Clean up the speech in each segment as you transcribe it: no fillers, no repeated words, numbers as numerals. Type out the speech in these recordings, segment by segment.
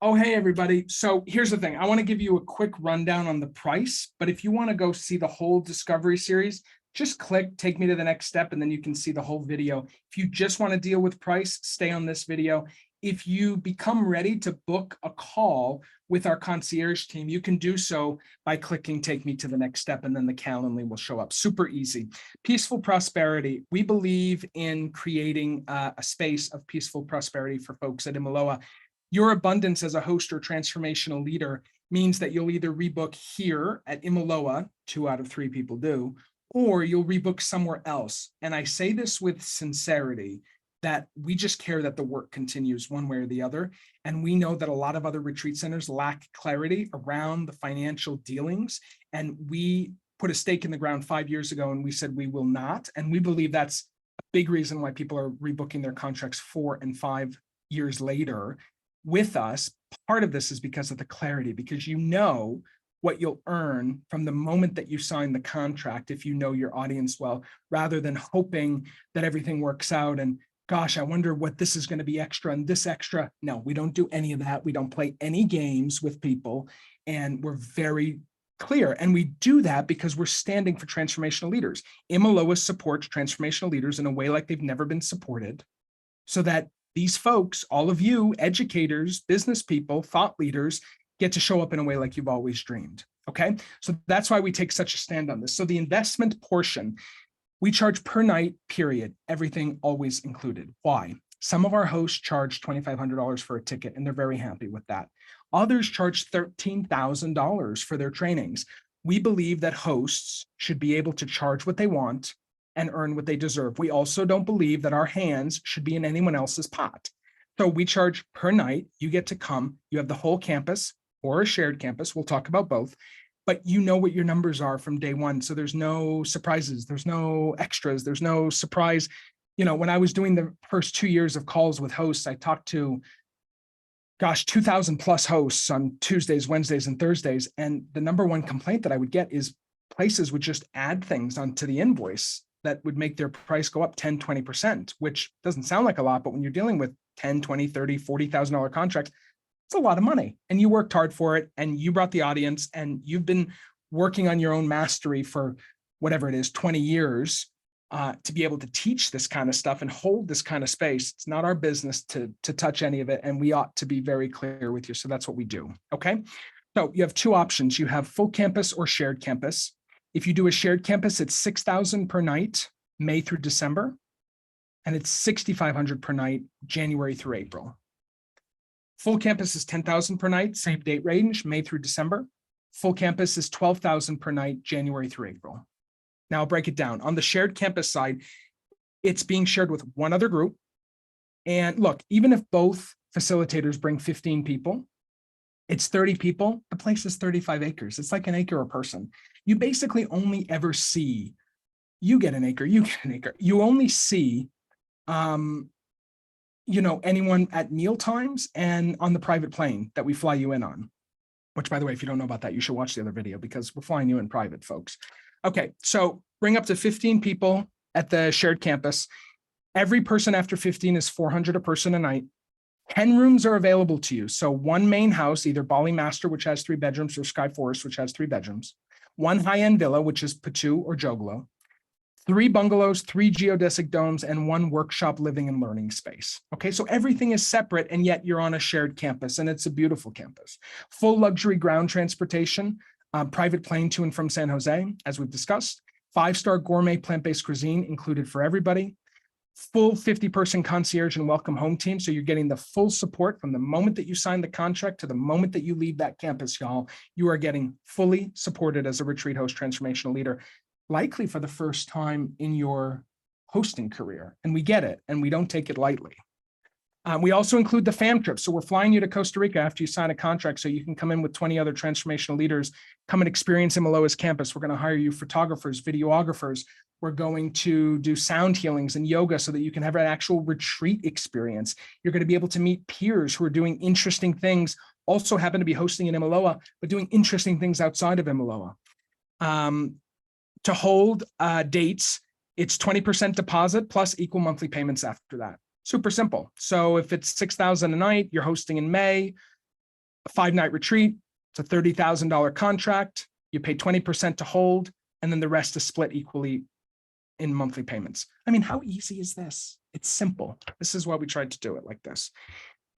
Oh, hey, everybody. So here's the thing. I want to give you a quick rundown on the price, but if you want to go see the whole Discovery series, just click, take me to the next step, and then you can see the whole video. If you just want to deal with price, stay on this video. If you become ready to book a call with our concierge team, you can do so by clicking take me to the next step, and then the Calendly will show up. Super easy. Peaceful prosperity. We believe in creating a space of peaceful prosperity for folks at Imiloa. Your abundance as a host or transformational leader means that you'll either rebook here at Imiloa, 2 out of 3 people do, or you'll rebook somewhere else. And I say this with sincerity, that we just care that the work continues one way or the other. And we know that a lot of other retreat centers lack clarity around the financial dealings. And we put a stake in the ground 5 years ago and we said we will not. And we believe that's a big reason why people are rebooking their contracts 4 and 5 years later with us. Part of this is because of the clarity, because you know what you'll earn from the moment that you sign the contract if you know your audience well, rather than hoping that everything works out and gosh, I wonder what this is going to be extra and this extra. No, we don't do any of that. We don't play any games with people, and we're very clear. And we do that because we're standing for transformational leaders. Imiloa supports transformational leaders in a way like they've never been supported, so that these folks, all of you, educators, business people, thought leaders, get to show up in a way like you've always dreamed. Okay, so that's why we take such a stand on this. So the investment portion, we charge per night, period, everything always included. Why? Some of our hosts charge $2,500 for a ticket, and they're very happy with that. Others charge $13,000 for their trainings. We believe that hosts should be able to charge what they want and earn what they deserve. We also don't believe that our hands should be in anyone else's pot. So we charge per night. You get to come. You have the whole campus or a shared campus. We'll talk about both, but you know what your numbers are from day one. So there's no surprises. There's no extras. There's no surprise. You know, when I was doing the first 2 years of calls with hosts, I talked to, 2,000 plus hosts on Tuesdays, Wednesdays, and Thursdays. And the number one complaint that I would get is places would just add things onto the invoice that would make their price go up 10, 20%, which doesn't sound like a lot, but when you're dealing with 10, 20, 30, $40,000 contracts, it's a lot of money. And you worked hard for it, and you brought the audience, and you've been working on your own mastery for whatever it is, 20 years, to be able to teach this kind of stuff and hold this kind of space. It's not our business to touch any of it, and we ought to be very clear with you. So that's what we do, okay? So you have 2 options. You have full campus or shared campus. If you do a shared campus, it's $6,000 per night, May through December, and it's $6,500 per night, January through April. Full campus is $10,000 per night, same date range, May through December. Full campus is $12,000 per night, January through April. Now I'll break it down. On the shared campus side, it's being shared with one other group. And look, even if both facilitators bring 15 people, it's 30 people, the place is 35 acres. It's like an acre a person. You basically only ever see, you get an acre, you get an acre. You only see, anyone at meal times and on the private plane that we fly you in on, which, by the way, if you don't know about that, you should watch the other video because we're flying you in private, folks. Okay, so bring up to 15 people at the shared campus. Every person after 15 is $400 a person a night. 10 rooms are available to you. So 1 main house, either Bali Master, which has 3 bedrooms, or Sky Forest, which has 3 bedrooms. 1 high-end villa, which is Patu or Joglo. 3 bungalows, 3 geodesic domes, and 1 workshop living and learning space. Okay, so everything is separate, and yet you're on a shared campus, and it's a beautiful campus. Full luxury ground transportation, private plane to and from San Jose, as we've discussed. 5-star gourmet plant-based cuisine included for everybody. Full 50-person concierge and welcome home team. So you're getting the full support from the moment that you sign the contract to the moment that you leave that campus, y'all. You are getting fully supported as a retreat host transformational leader, likely for the first time in your hosting career. And we get it, and we don't take it lightly. We also include the fam trip. So we're flying you to Costa Rica after you sign a contract so you can come in with 20 other transformational leaders, come and experience Imiloa's campus. We're going to hire you photographers, videographers. We're going to do sound healings and yoga so that you can have an actual retreat experience. You're going to be able to meet peers who are doing interesting things, also happen to be hosting in Imiloa, but doing interesting things outside of Imiloa. To hold dates, it's 20% deposit plus equal monthly payments after that. Super simple. So if it's $6,000 a night, you're hosting in May, a 5-night retreat. It's a $30,000 contract. You pay 20% to hold, and then the rest is split equally in monthly payments. I mean, how easy is this? It's simple. This is why we tried to do it like this.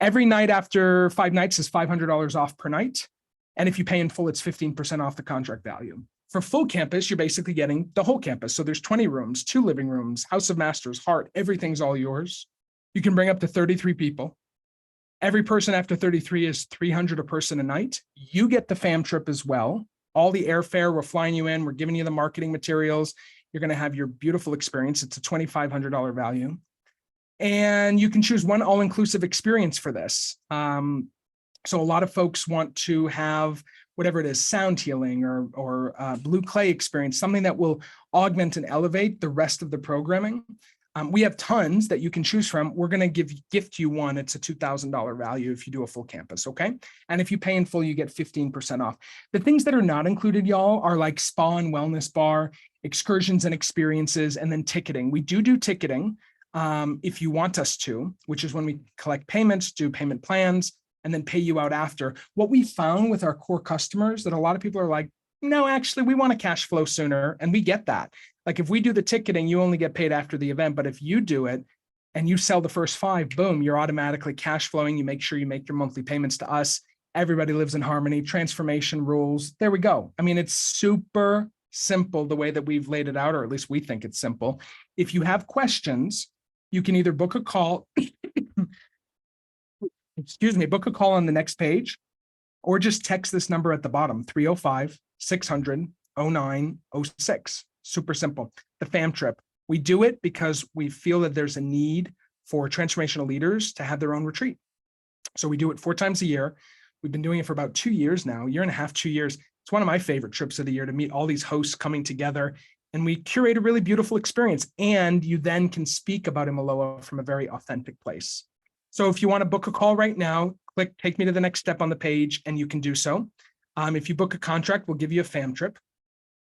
Every night after 5 nights is $500 off per night. And if you pay in full, it's 15% off the contract value. For full campus, you're basically getting the whole campus. So there's 20 rooms, 2 living rooms, House of Masters, Heart, everything's all yours. You can bring up to 33 people. Every person after 33 is $300 a person a night. You get the fam trip as well. All the airfare, we're flying you in, we're giving you the marketing materials. You're going to have your beautiful experience. It's a $2,500 value. And you can choose one all-inclusive experience for this. So a lot of folks want to have whatever it is, sound healing or blue clay experience, something that will augment and elevate the rest of the programming. We have tons that you can choose from. We're going to gift you one. It's a $2,000 value if you do a full campus, okay? And if you pay in full, you get 15% off. The things that are not included, y'all, are like spa and wellness bar, excursions and experiences, and then ticketing. We do ticketing if you want us to, which is when we collect payments, do payment plans, and then pay you out after. What we found with our core customers that a lot of people are like, no, actually, we want to cash flow sooner. And we get that. Like if we do the ticketing, you only get paid after the event. But if you do it and you sell the first 5, boom, you're automatically cash flowing. You make sure you make your monthly payments to us. Everybody lives in harmony, transformation rules. There we go. I mean, it's super simple the way that we've laid it out, or at least we think it's simple. If you have questions, you can either book a call, book a call on the next page, or just text this number at the bottom, 305-600-0906. Super simple. The fam trip. We do it because we feel that there's a need for transformational leaders to have their own retreat. So we do it 4 times a year. We've been doing it for about 2 years now, 1.5 years, 2 years. It's one of my favorite trips of the year to meet all these hosts coming together. And we curate a really beautiful experience. And you then can speak about Imiloa from a very authentic place. So if you want to book a call right now, click take me to the next step on the page, and you can do so. If you book a contract, we'll give you a fam trip.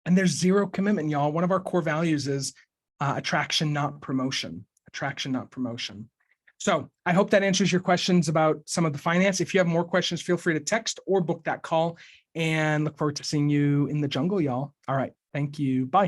And there's 0 commitment, y'all. One of our core values is attraction, not promotion. Attraction, not promotion. So I hope that answers your questions about some of the finance. If you have more questions, feel free to text or book that call, and look forward to seeing you in the jungle, y'all. All right. Thank you. Bye.